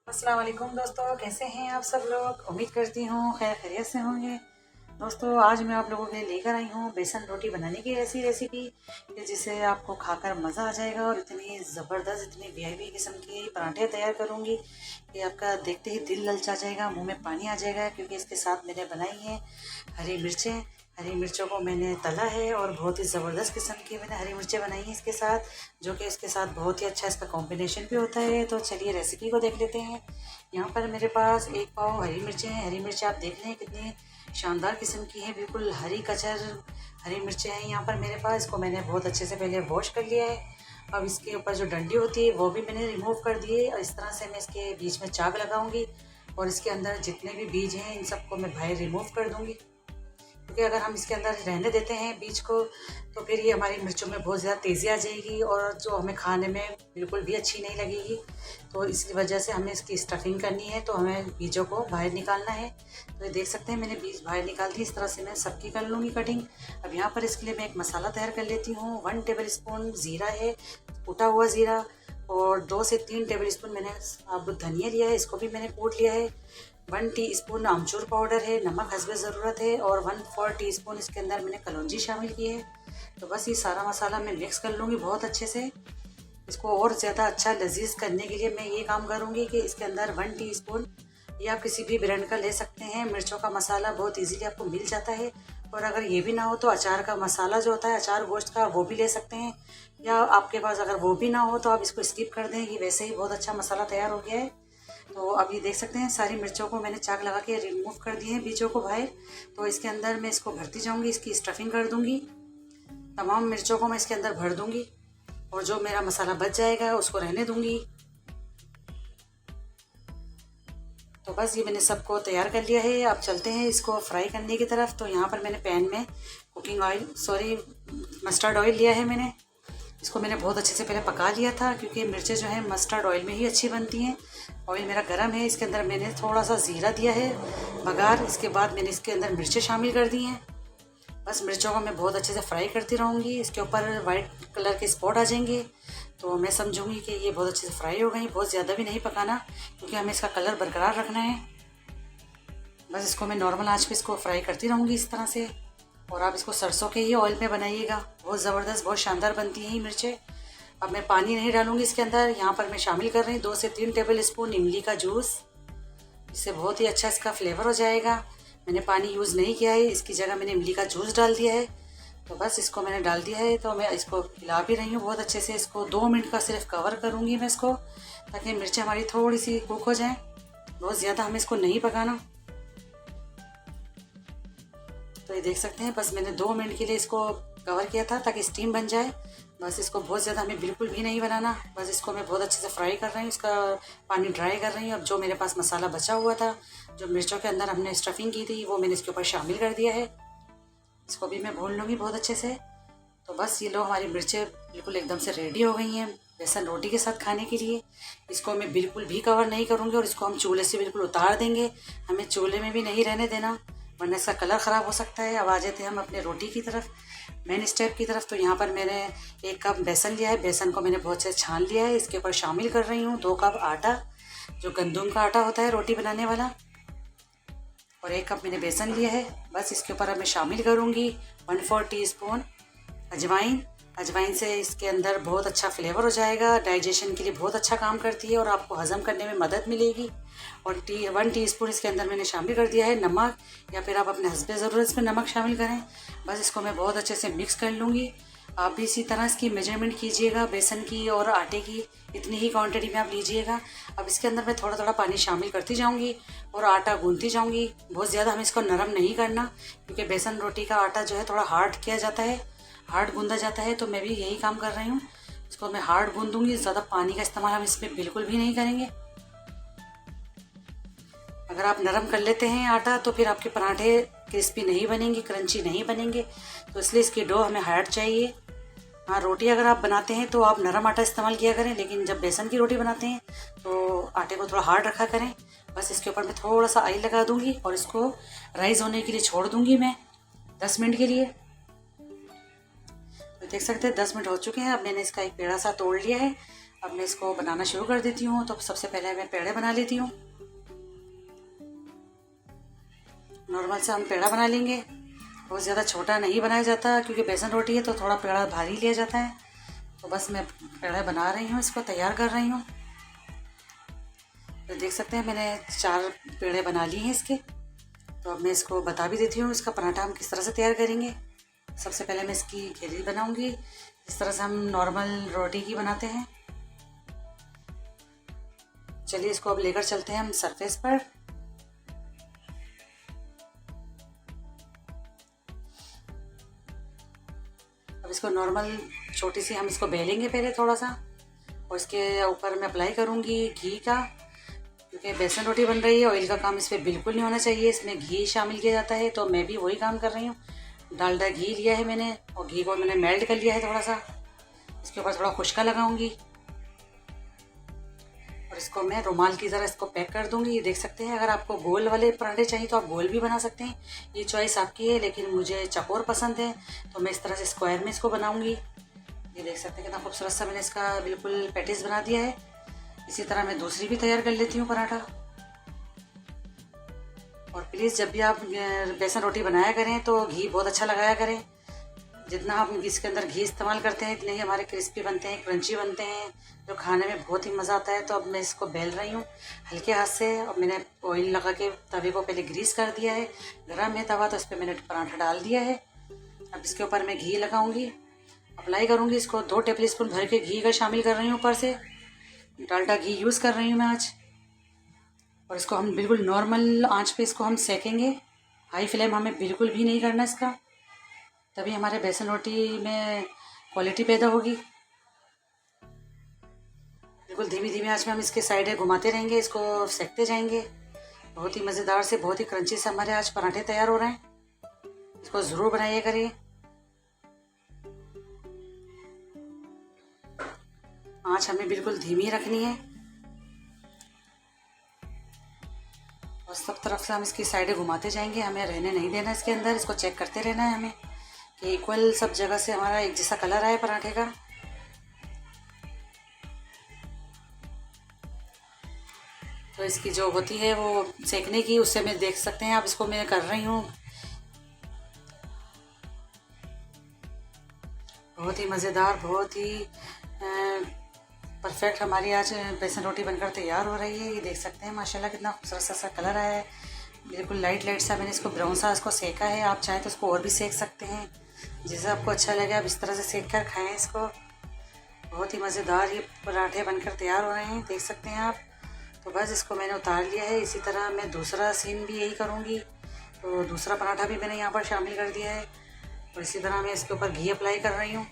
अस्सलाम वालेकुम दोस्तों, कैसे हैं आप सब लोग। उम्मीद करती हूँ खैर खैरियत से होंगे। दोस्तों आज मैं आप लोगों के लिए लेकर आई हूँ बेसन रोटी बनाने की ऐसी रेसिपी कि जिसे आपको खाकर मज़ा आ जाएगा। और इतनी ज़बरदस्त, इतनी वीआईपी किस्म के पराठे तैयार करूँगी कि आपका देखते ही दिल ललचा जाएगा, मुंह में पानी आ जाएगा। क्योंकि इसके साथ मैंने बनाई है हरी मिर्चें। हरी मिर्चों को मैंने तला है और बहुत ही ज़बरदस्त किस्म की मैंने हरी मिर्चें बनाई हैं इसके साथ, जो कि इसके साथ बहुत ही अच्छा इसका कॉम्बिनेशन भी होता है। तो चलिए रेसिपी को देख लेते हैं। यहाँ पर मेरे पास 1 पाव हरी मिर्चें हैं। हरी मिर्चें आप देख लें कितनी शानदार किस्म की है, बिल्कुल हरी कचर हरी मिर्चें हैं यहाँ पर मेरे पास। इसको मैंने बहुत अच्छे से पहले वॉश कर लिया है। अब इसके ऊपर जो डंडी होती है वो भी मैंने रिमूव कर दी है। और इस तरह से मैं इसके बीच में चाक लगाऊंगी और इसके अंदर जितने भी बीज हैं इन सबको मैं बाहर रिमूव कर दूंगी। क्योंकि अगर हम इसके अंदर रहने देते हैं बीज को तो फिर ये हमारी मिर्चों में बहुत ज़्यादा तेज़ी आ जाएगी और जो हमें खाने में बिल्कुल भी अच्छी नहीं लगेगी। तो इसी वजह से हमें इसकी स्टफिंग करनी है, तो हमें बीजों को बाहर निकालना है। तो ये देख सकते हैं मैंने बीज बाहर निकाल दी। इस तरह से मैं सबकी कर लूँगी कटिंग। अब यहाँ पर इसके लिए मैं एक मसाला तैयार कर लेती हूँ। 1 टेबल स्पून ज़ीरा है, कूटा हुआ ज़ीरा। और 2 से 3 टेबल स्पून मैंने साबुत धनिया लिया है, इसको भी मैंने कूट लिया है। 1 टीस्पून आमचूर पाउडर है, नमक हस्बे ज़रूरत है। और 1/4 टीस्पून इसके अंदर मैंने कलौंजी शामिल की है। तो बस ये सारा मसाला मैं मिक्स कर लूँगी बहुत अच्छे से। इसको और ज़्यादा अच्छा लजीज करने के लिए मैं ये काम करूँगी कि इसके अंदर 1 टीस्पून या आप किसी भी ब्रांड का ले सकते हैं। मिर्चों का मसाला बहुत इजीली आपको मिल जाता है। और अगर ये भी ना हो तो अचार का मसाला जो होता है अचार गोश्त का, वो भी ले सकते हैं। या आपके पास अगर वो भी ना हो तो आप इसको स्किप कर दें, ये वैसे ही बहुत अच्छा मसाला तैयार हो गया है। तो अब ये देख सकते हैं सारी मिर्चों को मैंने चाक लगा के रिमूव कर दिए हैं बीजों को बाहर। तो इसके अंदर मैं इसको भरती जाऊंगी, इसकी स्टफिंग कर दूंगी। तमाम मिर्चों को मैं इसके अंदर भर दूंगी और जो मेरा मसाला बच जाएगा उसको रहने दूंगी। तो बस ये मैंने सबको तैयार कर लिया है। अब चलते हैं इसको फ्राई करने की तरफ। तो यहाँ पर मैंने पैन में मस्टर्ड ऑयल लिया है मैंने। इसको मैंने बहुत अच्छे से पहले पका लिया था क्योंकि मिर्चें जो है मस्टर्ड ऑयल में ही अच्छी बनती हैं। ऑयल मेरा गर्म है, इसके अंदर मैंने थोड़ा सा ज़ीरा दिया है बघार। इसके बाद मैंने इसके अंदर मिर्चें शामिल कर दी हैं। बस मिर्चों को मैं बहुत अच्छे से फ्राई करती रहूँगी। इसके ऊपर वाइट कलर के स्पॉट आ जाएंगे तो मैं समझूंगी कि ये बहुत अच्छे से फ्राई हो गई। बहुत ज़्यादा भी नहीं पकाना क्योंकि हमें इसका कलर बरकरार रखना है। बस इसको मैं नॉर्मल आंच पे इसको फ्राई करती रहूँगी इस तरह से। और आप इसको सरसों के ही ऑयल में बनाइएगा, बहुत ज़बरदस्त बहुत शानदार बनती हैं ये मिर्चें। अब मैं पानी नहीं डालूंगी इसके अंदर। यहाँ पर मैं शामिल कर रही हूँ 2 से 3 टेबल स्पून इमली का जूस। इससे बहुत ही अच्छा इसका फ्लेवर हो जाएगा। मैंने पानी यूज़ नहीं किया है, इसकी जगह मैंने इमली का जूस डाल दिया है। तो बस इसको मैंने डाल दिया है। तो मैं इसको हिला भी रही हूँ बहुत अच्छे से। इसको 2 मिनट का सिर्फ कवर करूँगी मैं इसको, ताकि मिर्चें हमारी थोड़ी सी कुक हो जाएं। बहुत ज़्यादा हमें इसको नहीं पकाना। तो ये देख सकते हैं बस मैंने 2 मिनट के लिए इसको कवर किया था ताकि स्टीम बन जाए। बस इसको बहुत ज़्यादा हमें बिल्कुल भी नहीं बनाना। बस इसको मैं बहुत अच्छे से फ्राई कर रही हूँ, इसका पानी ड्राई कर रही हूँ। अब जो मेरे पास मसाला बचा हुआ था, जो मिर्चों के अंदर हमने स्टफिंग की थी, वो मैंने इसके ऊपर शामिल कर दिया है। इसको भी मैं भून लूँगी बहुत अच्छे से। तो बस ये लो हमारी मिर्चें बिल्कुल एकदम से रेडी हो गई हैं बेसन रोटी के साथ खाने के लिए। इसको मैं बिल्कुल भी कवर नहीं करूँगी और इसको हम चूल्हे से बिल्कुल उतार देंगे। हमें चूल्हे में भी नहीं रहने देना वरना इसका कलर ख़राब हो सकता है। अब आ जाते हैं हम अपने रोटी की तरफ, मेन स्टेप की तरफ। तो यहाँ पर मैंने 1 कप बेसन लिया है। बेसन को मैंने बहुत से छान लिया है। इसके ऊपर शामिल कर रही हूँ 2 कप आटा, जो गंदम का आटा होता है रोटी बनाने वाला। और 1 कप मैंने बेसन लिया है। बस इसके ऊपर अब मैं शामिल करूँगी 1/4 टीस्पून अजवाइन। अजवाइन से इसके अंदर बहुत अच्छा फ्लेवर हो जाएगा, डाइजेशन के लिए बहुत अच्छा काम करती है और आपको हज़म करने में मदद मिलेगी। और 1 टीस्पून इसके अंदर मैंने शामिल कर दिया है नमक, या फिर आप अपने हस्बे ज़रूरत इसमें नमक शामिल करें। बस इसको मैं बहुत अच्छे से मिक्स कर लूँगी। आप भी इसी तरह इसकी मेजरमेंट कीजिएगा बेसन की और आटे की, इतनी ही क्वांटिटी में आप लीजिएगा। अब इसके अंदर मैं थोड़ा थोड़ा पानी शामिल करती जाऊँगी और आटा गूंथती जाऊँगी। बहुत ज़्यादा हमें इसको नरम नहीं करना क्योंकि बेसन रोटी का आटा जो है थोड़ा हार्ड किया जाता है, हार्ड गूंदा जाता है। तो मैं भी यही काम कर रही हूँ, इसको मैं हार्ड गूंदूंगी। ज़्यादा पानी का इस्तेमाल हम इसमें बिल्कुल भी नहीं करेंगे। अगर आप नरम कर लेते हैं आटा तो फिर आपके पराठे क्रिस्पी नहीं बनेंगे, क्रंची नहीं बनेंगे। तो इसलिए इसकी डो हमें हार्ड चाहिए। हाँ, रोटी अगर आप बनाते हैं तो आप नरम आटा इस्तेमाल किया करें, लेकिन जब बेसन की रोटी बनाते हैं तो आटे को थोड़ा हार्ड रखा करें। बस इसके ऊपर मैं थोड़ा सा ऑयल लगा दूंगी और इसको राइस होने के लिए छोड़ दूंगी मैं 10 मिनट के लिए। तो देख सकते हैं 10 मिनट हो चुके हैं। अब मैंने इसका एक पेड़ा सा तोड़ लिया है। अब मैं इसको बनाना शुरू कर देती हूँ। तो सबसे पहले मैं पेड़े बना लेती हूँ। नॉर्मल से हम पेड़ा बना लेंगे। बहुत ज़्यादा छोटा नहीं बनाया जाता क्योंकि बेसन रोटी है तो थोड़ा पेड़ा भारी लिया जाता है। तो बस मैं पेड़ा बना रही हूँ, इसको तैयार कर रही हूँ। तो देख सकते हैं मैंने 4 पेड़े बना लिए हैं इसके। तो अब मैं इसको बता भी देती हूँ इसका पराठा हम किस तरह से तैयार करेंगे। सबसे पहले मैं इसकी घेरी बनाऊंगी जिस तरह से हम नॉर्मल रोटी की बनाते हैं। चलिए इसको अब लेकर चलते हैं हम सरफेस पर। अब इसको नॉर्मल छोटी सी हम इसको बेलेंगे पहले थोड़ा सा, और इसके ऊपर मैं अप्लाई करूँगी घी का, क्योंकि बेसन रोटी बन रही है। ऑयल का काम इस पर बिल्कुल नहीं होना चाहिए, इसमें घी शामिल किया जाता है। तो मैं भी वही काम कर रही हूँ। डालडा घी लिया है मैंने और घी को मैंने मेल्ट कर लिया है थोड़ा सा। इसके ऊपर थोड़ा खुशका लगाऊंगी और इसको मैं रुमाल की तरह इसको पैक कर दूंगी। ये देख सकते हैं, अगर आपको गोल वाले पराठे चाहिए तो आप गोल भी बना सकते हैं, ये चॉइस आपकी है। लेकिन मुझे चकोर पसंद है तो मैं इस तरह से स्क्वायर में इसको बनाऊंगी। ये देख सकते हैं कितना खूबसूरत सा मैंने इसका बिल्कुल पैटिस बना दिया है। इसी तरह मैं दूसरी भी तैयार कर लेती हूँ पराठा। और प्लीज़ जब भी आप बेसन रोटी बनाया करें तो घी बहुत अच्छा लगाया करें। जितना हम इसके अंदर घी इस्तेमाल करते हैं इतने ही हमारे क्रिस्पी बनते हैं, क्रंची बनते हैं, जो खाने में बहुत ही मज़ा आता है। तो अब मैं इसको बेल रही हूँ हल्के हाथ से। और मैंने ऑयल लगा के तवे को पहले ग्रीस कर दिया है, गर्म है तवा, तो इस पर मैंने पराठा डाल दिया है। अब इसके ऊपर मैं घी लगाऊंगी, अप्लाई करूँगी इसको। 2 टेबल स्पून भर के घी का शामिल कर रही हूँ ऊपर से। डालडा घी यूज़ कर रही हूँ मैं आज। और इसको हम बिल्कुल नॉर्मल आंच पे इसको हम सेकेंगे। हाई फ्लेम हमें बिल्कुल भी नहीं करना इसका, तभी हमारे बेसन रोटी में क्वालिटी पैदा होगी। बिल्कुल धीमी धीमी आंच में हम इसके साइडें घुमाते रहेंगे, इसको सेकते जाएंगे। बहुत ही मज़ेदार से, बहुत ही क्रंची से हमारे आज पराठे तैयार हो रहे हैं। इसको ज़रूर बनाइए करिए। आंच हमें बिल्कुल धीमी रखनी है और सब तरफ से हम इसकी साइडें घुमाते जाएंगे। हमें रहने नहीं देना इसके अंदर, इसको चेक करते रहना है हमें कि इक्वल सब जगह से हमारा एक जैसा कलर आए पराठे का। तो इसकी जो होती है वो सेकने की, उससे मैं देख सकते हैं आप, इसको मैं कर रही हूँ। बहुत ही मज़ेदार, बहुत ही परफेक्ट हमारी आज बेसन रोटी बनकर तैयार हो रही है। ये देख सकते हैं माशाल्लाह कितना खूबसूरत सा कलर आया है। बिल्कुल लाइट लाइट सा मैंने इसको ब्राउन सा इसको सेका है। आप चाहें तो इसको और भी सेक सकते हैं, जैसे आपको अच्छा लगे आप इस तरह से सेक कर खाएँ इसको। बहुत ही मज़ेदार ये पराठे बनकर तैयार हो रहे हैं, देख सकते हैं आप। तो बस इसको मैंने उतार लिया है। इसी तरह मैं दूसरा सीन भी यही करूँगी। तो दूसरा पराठा भी मैंने यहाँ पर शामिल कर दिया है और इसी तरह मैं इसके ऊपर घी अप्लाई कर रही हूँ।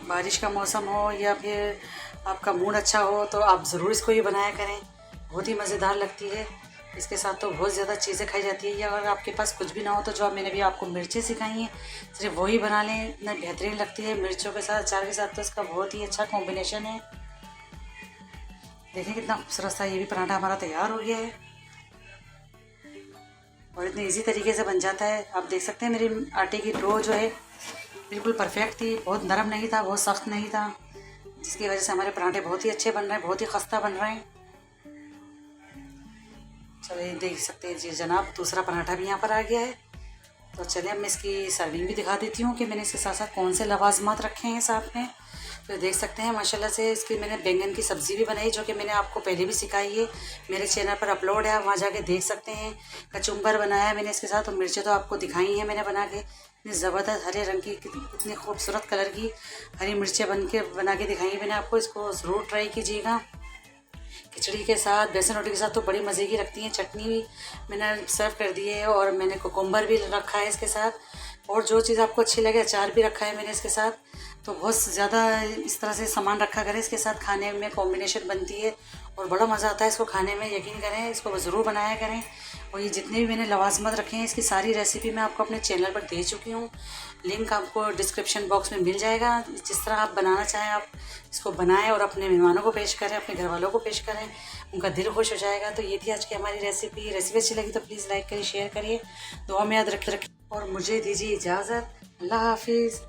बारिश का मौसम हो या फिर आपका मूड अच्छा हो तो आप ज़रूर इसको ये बनाया करें, बहुत ही मज़ेदार लगती है। इसके साथ तो बहुत ज़्यादा चीज़ें खाई जाती है। या अगर आपके पास कुछ भी ना हो तो जो मैंने भी आपको मिर्चें सिखाई हैं सिर्फ वही बना लें, इतना बेहतरीन लगती है मिर्चों के साथ, अचार के साथ। तो इसका बहुत ही अच्छा कॉम्बिनेशन है। देखिए कितना खूबसूरत सा ये भी पराठा हमारा तैयार हो गया है और इतने इजी तरीके से बन जाता है। आप देख सकते हैं मेरी आटे की डो जो है बिल्कुल परफेक्ट थी, बहुत नरम नहीं था, बहुत सख्त नहीं था, जिसकी वजह से हमारे पराठे बहुत ही अच्छे बन रहे हैं, बहुत ही खस्ता बन रहे हैं। चलिए देख सकते हैं जी जनाब, दूसरा पराठा भी यहाँ पर आ गया है। तो चलिए अब मैं इसकी सर्विंग भी दिखा देती हूँ कि मैंने इसके साथ साथ कौन से लवाजमात रखे हैं साथ में। तो देख सकते हैं माशाल्लाह से इसकी मैंने बैंगन की सब्ज़ी भी बनाई, जो कि मैंने आपको पहले भी सिखाई है, मेरे चैनल पर अपलोड है, आप वहाँ जाके देख सकते हैं। कचुम्बर बनाया मैंने इसके साथ, और मिर्चें तो आपको दिखाई हैं मैंने बना के। इतनी ज़बरदस्त हरे रंग की, कितनी खूबसूरत कलर की हरी मिर्चें बना के दिखाई है मैंने आपको। इसको ज़रूर ट्राई कीजिएगा। खिचड़ी के साथ, बेसन रोटी के साथ तो बड़ी मज़े की लगती हैं। चटनी भी मैंने सर्व कर दी है और मैंने कुकुम्बर भी रखा है इसके साथ, और जो चीज़ आपको अच्छी लगे, अचार भी रखा है मैंने इसके साथ। तो बहुत ज़्यादा इस तरह से सामान रखा करें इसके साथ, खाने में कॉम्बिनेशन बनती है और बड़ा मज़ा आता है इसको खाने में। यकीन करें, इसको ज़रूर बनाया करें। और ये जितने भी मैंने लवाजमत रखे हैं इसकी सारी रेसिपी मैं आपको अपने चैनल पर दे चुकी हूँ, लिंक आपको डिस्क्रिप्शन बॉक्स में मिल जाएगा। जिस तरह आप बनाना चाहें आप इसको बनाएं और अपने मेहमानों को पेश करें, अपने घर वालों को पेश करें, उनका दिल खुश हो जाएगा। तो ये थी आज की हमारी रेसिपी अच्छी लगी तो प्लीज़ लाइक करिए, शेयर करिए, दुआ में याद रखिए और मुझे दीजिए इजाज़त। अल्लाह हाफिज़।